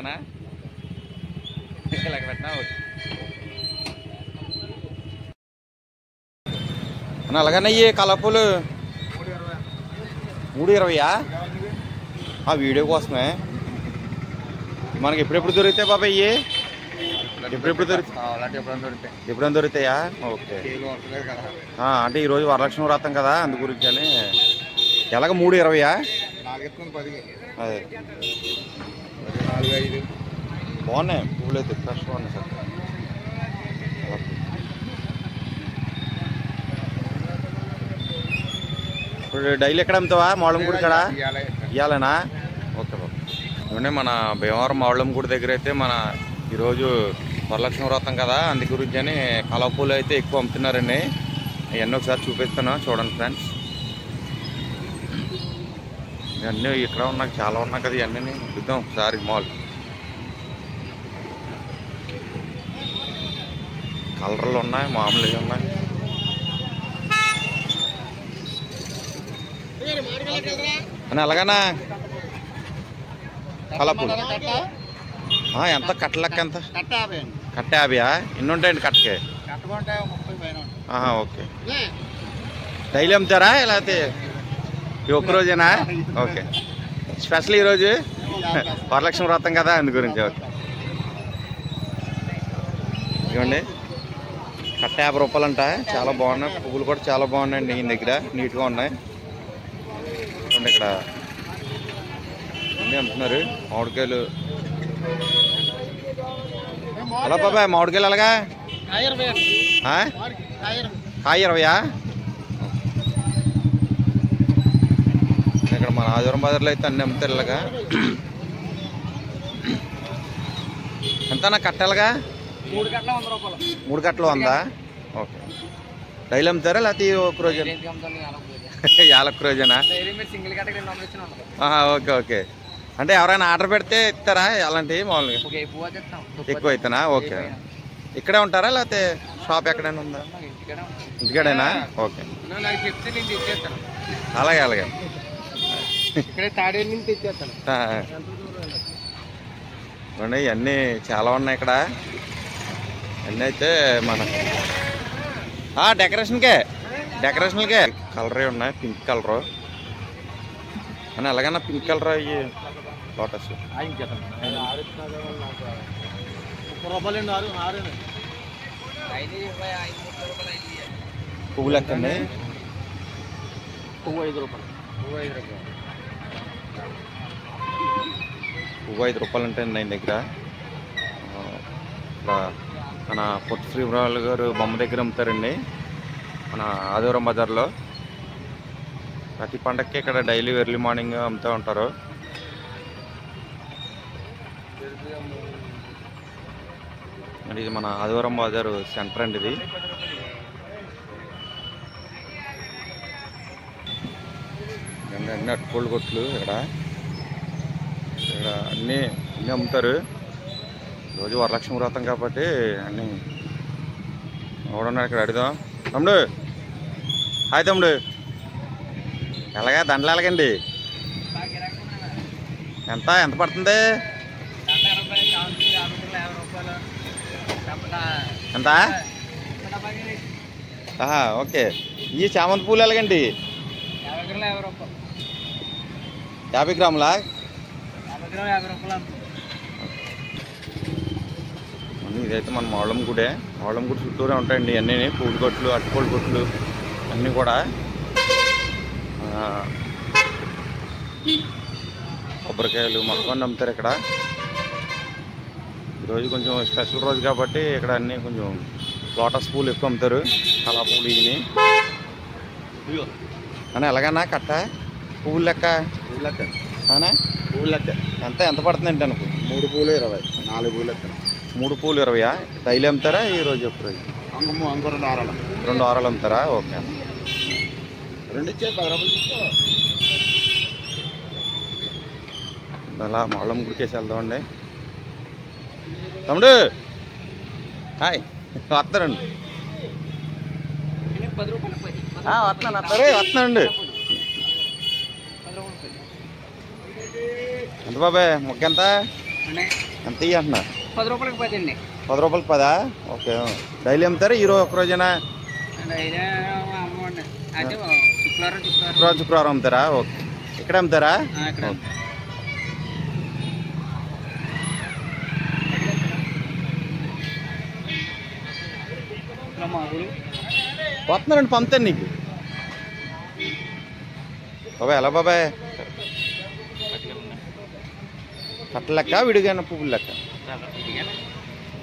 ఇలాగనా ఇలాగ పెట్టినా అన్న అలాగనే అయ్యి కలపూలు 320 ఆ వీడియో కోసమే మనకి ఎప్పుడెప్పుడు దొరుకుతాయి బాబాయ్ ఇవి ఎప్పుడెప్పుడు దొరుకుతాయి ఎప్పుడైనా దొరుకుతాయా ఓకే అంటే ఈరోజు వరలక్ష్మి వ్రతం కదా అందు గురించి అని ఎలాగ 320 అదే బాగున్నాయి పువ్వులు అయితే ఫ్రెష్గా ఉన్నాయి సార్ ఇప్పుడు డైలీ ఎక్కడ అమ్ముతావా మావుళం గుడి కాడ ఇవ్వాలనా ఓకే బాబు ఇవన్నీ మన భీమవరం మావుళం గుడి దగ్గర అయితే మన ఈరోజు వరలక్ష్మి వ్రతం కదా అందు గురించి అని కలవ పూలు అయితే ఎక్కువ అమ్ముతున్నారండి ఇవన్నీ ఒకసారి చూపిస్తాను చూడండి ఫ్రెండ్స్ ఇవన్నీ ఇక్కడ ఉన్నాయి చాలా ఉన్నాయి కదా ఇవన్నీ చూద్దాం ఒకసారి మాల్ కలర్లు ఉన్నాయి మామూలుగా ఉన్నాయి అని అలాగనా కలపూలు ఎంత కట్టలెక్క ఎంత కట్ట 50 ఎన్ని ఉంటాయండి కట్టకి ఓకే డైలీ అమ్ముతారా లేకపోతే ఒక్కరోజేనా ఓకే స్పెషల్ ఈరోజు వరలక్ష్మి వ్రతం కదా అందు గురించి ఓకే ఇవ్వండి కట్ట 50 రూపాయలు అంట చాలా బాగున్నాయి పువ్వులు కూడా చాలా బాగున్నాయండి ఈయన దగ్గర నీట్గా ఉన్నాయి చూడండి ఇక్కడ అన్నీ అమ్ముతున్నారు మామిడికాయలు హలో బాబాయ్ మామిడికాయలు అలాగా కాయ 20 ఇక్కడ మన ఆదివారం బజార్లో అయితే అన్నీ అమ్ముతారు ఇలాగా ఎంతనా కట్టాలిగా 3 కట్టలు 100 ఓకే డైలీ అమ్ముతారా లేకపోతే ఒక రోజు యాలొక్క రోజేనా ఓకే ఓకే అంటే ఎవరైనా ఆర్డర్ పెడితే ఇస్తారా అలాంటివి మామూలుగా ఎక్కువ అవుతానా ఓకే ఇక్కడే ఉంటారా లేకపోతే షాప్ ఎక్కడైనా ఉందా ఇంటికాడేనా ఓకే అలాగే అలాగే ఇవన్నీ చాలా ఉన్నాయి ఇక్కడ అన్నీ అయితే మన డెకరేషన్కే కలరే ఉన్నాయి పింక్ కలరు అని అలాగన్నా పింక్ కలర్ అయ్యి లోటస్ పువ్వు లెక్కండి పువ్వు 5 రూపాయలు ఉంటాయండి ఆయన దగ్గర ఇట్లా మన పొట్టి శ్రీరాములు గారు బొమ్మ దగ్గర అమ్ముతారండి మన ఆదివారం బజార్లో ప్రతి పండగకి ఇక్కడ డైలీ ఎర్లీ మార్నింగ్ అమ్ముతూ ఉంటారు మరి ఇది మన ఆదివారం బజారు సెంటర్ అండి ఇది అన్ని అట్టుకోళ్ళు కొట్లు ఇక్కడ అన్నీ అమ్ముతారు రోజు వరలక్ష్మి వ్రతం కాబట్టి అన్నీ ఎవడన్నాడు ఇక్కడ అడుగుదాం తమ్ముడు హాయ్ తమ్ముడు ఎలాగా దండలు ఎలాగండి ఎంత పడుతుంది ఎంత ఓకే ఈ చామంతి పూలు ఎలాగండి 50 గ్రాములా ఇదైతే మన మావుళం గుడి చుట్టూరే ఉంటాయండి అన్నీ పూల కొట్లు అట్టుకోళ్ళ కొట్లు అన్నీ కూడా కొబ్బరికాయలు మొత్తం అమ్ముతారు ఇక్కడ ఈరోజు కొంచెం స్పెషల్ రోజు కాబట్టి ఇక్కడ అన్నీ కొంచెం లోటస్ పూలు ఎక్కువ అమ్ముతారు కళా పూలు ఇవి అని ఎలాగన్నా కట్ట పువ్వులు లెక్క పువ్వులు లెక్క ఎంత పడుతుందండి అనుకో 3 పూలు 20 4 పూలు లెక్క 3 పూలు 20 డైలీ అమ్ముతారా ఈరోజు ఒక రోజు 2 వారాలు అమ్ముతారా ఓకే 2 ఇచ్చే 10 రూపాయలు అలా మావుళం గుడికేసి వెళ్దామండి తమ్ముడు హాయ్ వస్తారండి వస్తున్నానండి ఎంత బాబాయ్ మొక్క ఎంత ఎంత ఇవి అంటున్నారు? 10 రూపాయలకి 10 అండి. 10 రూపాయలకి 10? ఓకే. డైలీ అమ్ముతారా ఈ రోజు ఒక రోజేనా? అమ్మండి అంటే శుక్రవారం అమ్ముతారా? ఓకే. ఇక్కడ అమ్ముతారా? వస్తున్నారండి పంపుతాను నీకు. బాబాయ్ ఎలా బాబాయ్? కట్ట లెక్క విడిగానే పువ్వులు లెక్క?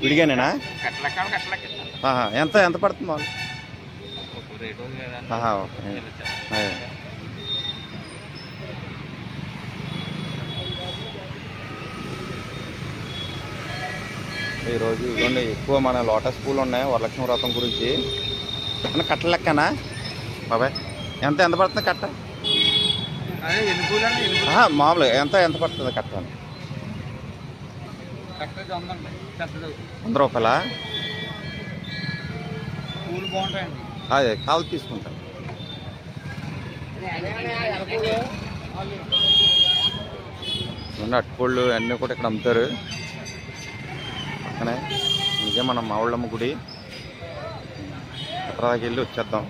విడిగానేనా? ఎంత ఎంత పడుతుంది వాళ్ళు? ఓకే. ఈరోజు ఇదిగోండి ఎక్కువ మన లోటస్ పూలు ఉన్నాయి వరలక్ష్మి వ్రతం గురించి. అన్న కట్ట లెక్కనా బాబాయ్? ఎంత ఎంత పడుతుంది కట్ట? మామూలుగా ఎంత ఎంత పడుతుంది కట్ట? 100 రూపాయలా? పూలు బాగుంటాయండి. అదే కాలు తీసుకుంటాను. అట్టుకోళ్ళు అన్నీ కూడా ఇక్కడ అమ్ముతారు పక్కనే. ఇదే మన మావుళ్ళమ్మ గుడి. అక్కడికి వెళ్ళి వచ్చేద్దాం.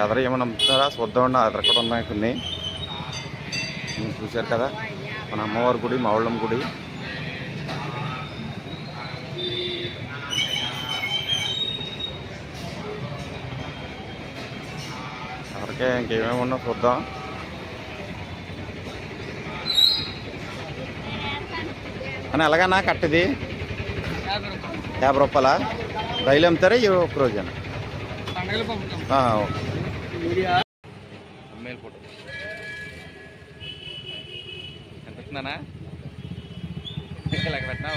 ఎదర ఏమైనా అమ్ముతారా చూద్దామండి. అదర కూడా ఉన్నాయి కొన్ని. చూశారు కదా మన అమ్మవారి గుడి, మావుళ్ళమ్మ గుడి. ఎవరికే ఇంకేమేమి ఉన్నా చూద్దాం. అని ఎలాగన్నా కట్టది 50 రూపాయలా? డైలీ అమ్ముతారా ఈ ఒక్క రోజేనా? అమ్మేలు ఫోటో ఎంత వస్తుందన్నా? లెక్క పెట్టినా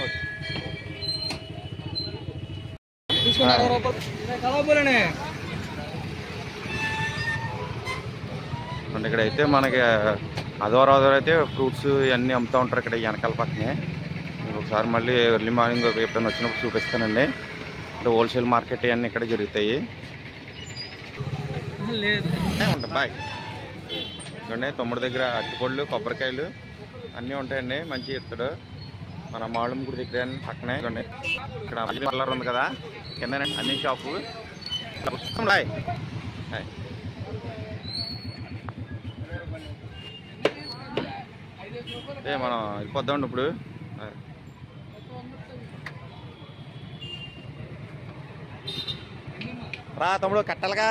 ఇక్కడ అయితే మనకి ఆదివారం అయితే ఫ్రూట్స్ ఇవన్నీ అమ్ముతూ ఉంటారు ఇక్కడ వెనకాల పక్కనే. ఒకసారి మళ్ళీ ఎర్లీ మార్నింగ్ ఎప్పుడైనా వచ్చినప్పుడు చూపిస్తానండి. అంటే హోల్సేల్ మార్కెట్ ఇవన్నీ ఇక్కడ జరుగుతాయి. ఉంటాయి బాయ్. చూడండి తమ్ముడి దగ్గర అరటిపళ్ళు, కొబ్బరికాయలు అన్నీ ఉంటాయండి. మంచి ఇస్తాడు మన మావుళ్ళమ్మ గుడి దగ్గర పక్కనే. చూడండి ఇక్కడ పార్లర్ ఉంది కదా కింద అన్ని షాపు. బాయ్ మనం వెళ్ళిపోద్దామండి ఇప్పుడు. రా తమ్ముడు కట్టాలిగా.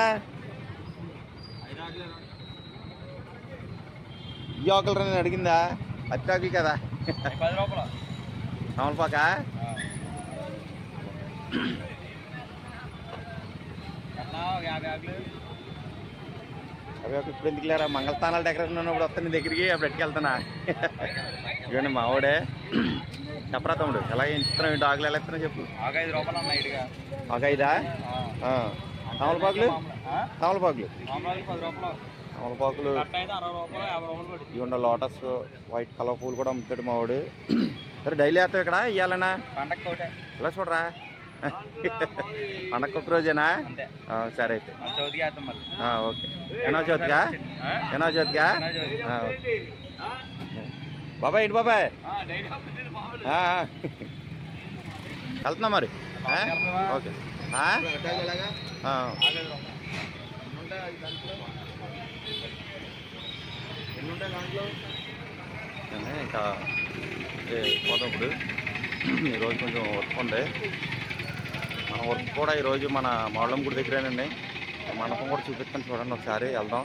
ఈ ఆకులు రా నేను అడిగిందా? అట్టి ఆకులు కదా? 10 రూపాయలు. తమలపాక అవి ఒక ఇప్పుడు ఎందుకు లేరా? మంగళస్థానాలు డెకరేషన్ ఉన్నప్పుడు వస్తాను నీ దగ్గరికి, అప్పుడు ఎట్టుకెళ్తానా? ఇవ్వండి మా ఆవిడే. చెప్పరా తమ్ముడు ఎలా ఇస్తున్నావు? ఏంటి ఆకులు ఎలా ఇస్తున్నావు చెప్పు. 5 రూపాయలు ఉన్నాయి. ఒక 5? తమలపాకులు? తమలపాకులు 10 రూపాయలు. తమలపాకులు ఇవ్వండి. లోటస్ వైట్ కలర్ పూలు కూడా అమ్ముతాడు మా వాడు. సరే డైలీ వేస్తావు ఇక్కడ ఇవ్వాలన్నా? ఇలా చూడరా పండగ ఒక రోజేనా? సరే అయితే ఓకే. వినాయక చవితిగా? వినాయక చవితిగా? బాబాయ్ ఏంటి బాబాయ్ వెళ్తున్నా మరి? ఓకే. ఇంకా పోతాం ఇప్పుడు. ఈరోజు కొంచెం వర్క్ ఉంది. మన వర్క్ కూడా ఈరోజు మన మావుళ్ళమ్మ గుడి దగ్గరేనండి. మండపం కూడా చూపిస్తాను చూడండి ఒకసారి వెళ్దాం.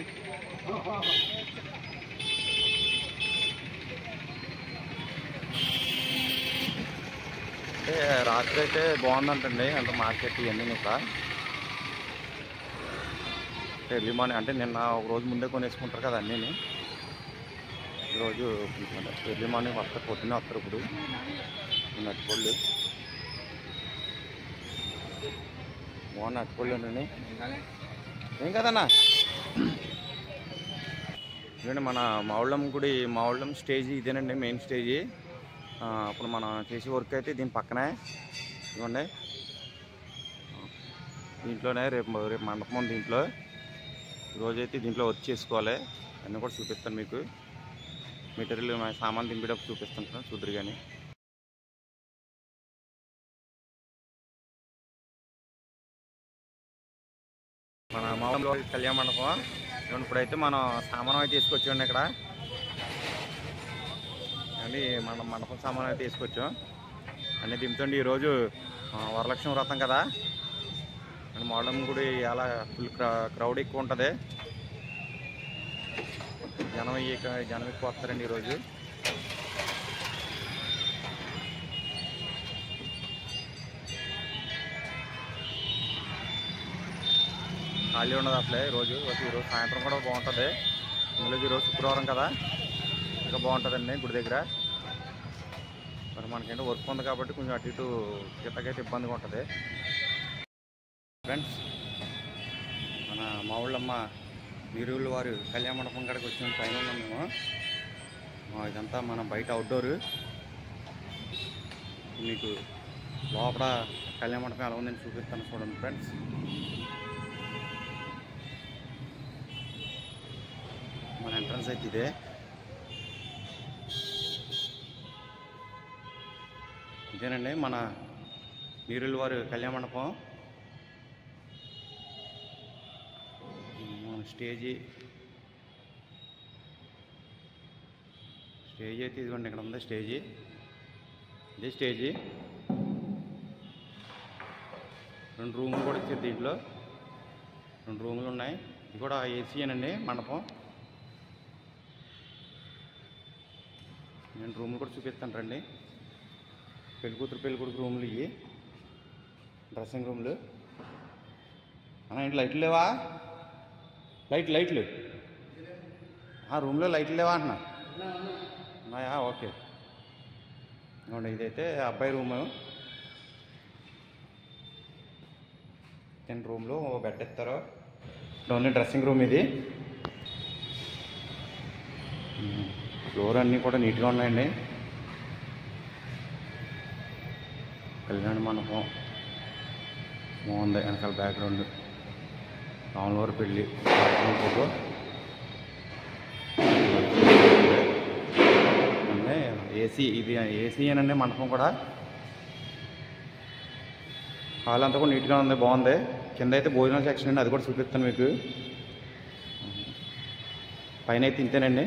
అంటే రాత్రి అయితే బాగుందంటండి అంత మార్కెట్ ఇవన్నీ. ఇంకా ఎర్లీ మార్నింగ్ అంటే నిన్న ఒక రోజు ముందే కొనేసుకుంటారు కదా అన్నీ. ఈరోజు ఎర్లీ మార్నింగ్ వస్తారు, పొద్దున్నే వస్తారు. ఇప్పుడు అట్టుకోళ్ళు బాగున్నా. అట్టుకోళ్ళు అండి ఏం కదన్నా. ఇదండి మన మావుళ్ళమ్మ గుడి, మావుళ్ళమ్మ స్టేజీ ఇదేనండి మెయిన్ స్టేజీ. అప్పుడు మనం చేసే వర్క్ అయితే దీని పక్కనే ఇవ్వండి. దీంట్లోనే రేపు మండపం దీంట్లో. ఈరోజైతే దీంట్లో వర్క్ చేసుకోవాలి. అన్నీ కూడా చూపిస్తాను మీకు. మెటీరియల్ సామాన్ దింపేటప్పుడు చూపిస్తాను చూద్దరు కానీ. మన మామూలు కళ్యాణ మండపం ఇప్పుడైతే మనం సామానం అయితే తీసుకొచ్చామండి ఇక్కడ అండి. మన మండపం సామానం అయితే తీసుకొచ్చాం అన్నీ దింపుతండి. ఈరోజు వరలక్ష్మి వ్రతం కదా అండ్ మాడమ్మ గుడి అలా ఫుల్ క్రౌడ్ ఎక్కువ ఉంటుంది. జనం ఎక్కువ వస్తారండి ఈరోజు. ఖాళీ ఉండదు అసలే ఈరోజు సాయంత్రం కూడా బాగుంటుంది. ఇందులో ఈరోజు శుక్రవారం కదా ఇంకా బాగుంటుందండి గుడి దగ్గర. మరి మనకేంటో వర్క్ ఉంది కాబట్టి కొంచెం అటు ఇటు గిట్టకైతే ఇబ్బందిగా ఉంటుంది. ఫ్రెండ్స్ మన మా ఊళ్ళమ్మ వీరుల వారు కళ్యాణ మండపం కాడికి వచ్చిన పైన ఉన్నాం మేము. ఇదంతా మన బయట అవుట్డోరు. మీకు లోపల కళ్యాణ మండపం ఎలా ఉందని చూపిస్తాను చూడండి ఫ్రెండ్స్. మన ఎంట్రన్స్ అయితే ఇదే. ఇదేనండి మన వీరుల వారు కళ్యాణ మండపం. మన స్టేజీ అయితే ఇదిగోండి ఇక్కడ ఉంది స్టేజీ. ఇదే స్టేజీ. 2 రూములు కూడా ఇచ్చారు దీంట్లో. 2 రూములు ఉన్నాయి. ఇది కూడా ఏసీ అనండి మండపం. నేను రూములు కూడా చూపిస్తాను రండి. పెళ్ళికూతురు పెళ్ళికొడుకు రూములు ఇవి డ్రెస్సింగ్ రూములు. ఇంటి లైట్లు లేవా? లైట్లు రూమ్లో లైట్లు లేవా అంటున్నా? ఉన్నాయా? ఓకే. ఇవ్వండి ఇదైతే అబ్బాయి రూము. 10 రూమ్లు బెడ్ ఇస్తారు. ఓన్లీ డ్రెస్సింగ్ రూమ్ ఇది. ఫ్లోర్ అన్నీ కూడా నీట్గా ఉన్నాయండి. కళ్యాణ మండపం బాగుంది. వెనకాల బ్యాక్గ్రౌండ్ రాములవారి పెళ్ళి ఫోటో. ఏసీ ఇది ఏసీ అనండి మండపం కూడా. హాల్ అంతా కూడా నీట్గా ఉంది, బాగుంది. కింద అయితే భోజనం సెక్షన్ అండి, అది కూడా చూపిస్తాను మీకు. పైన అయితే ఇంతేనండి.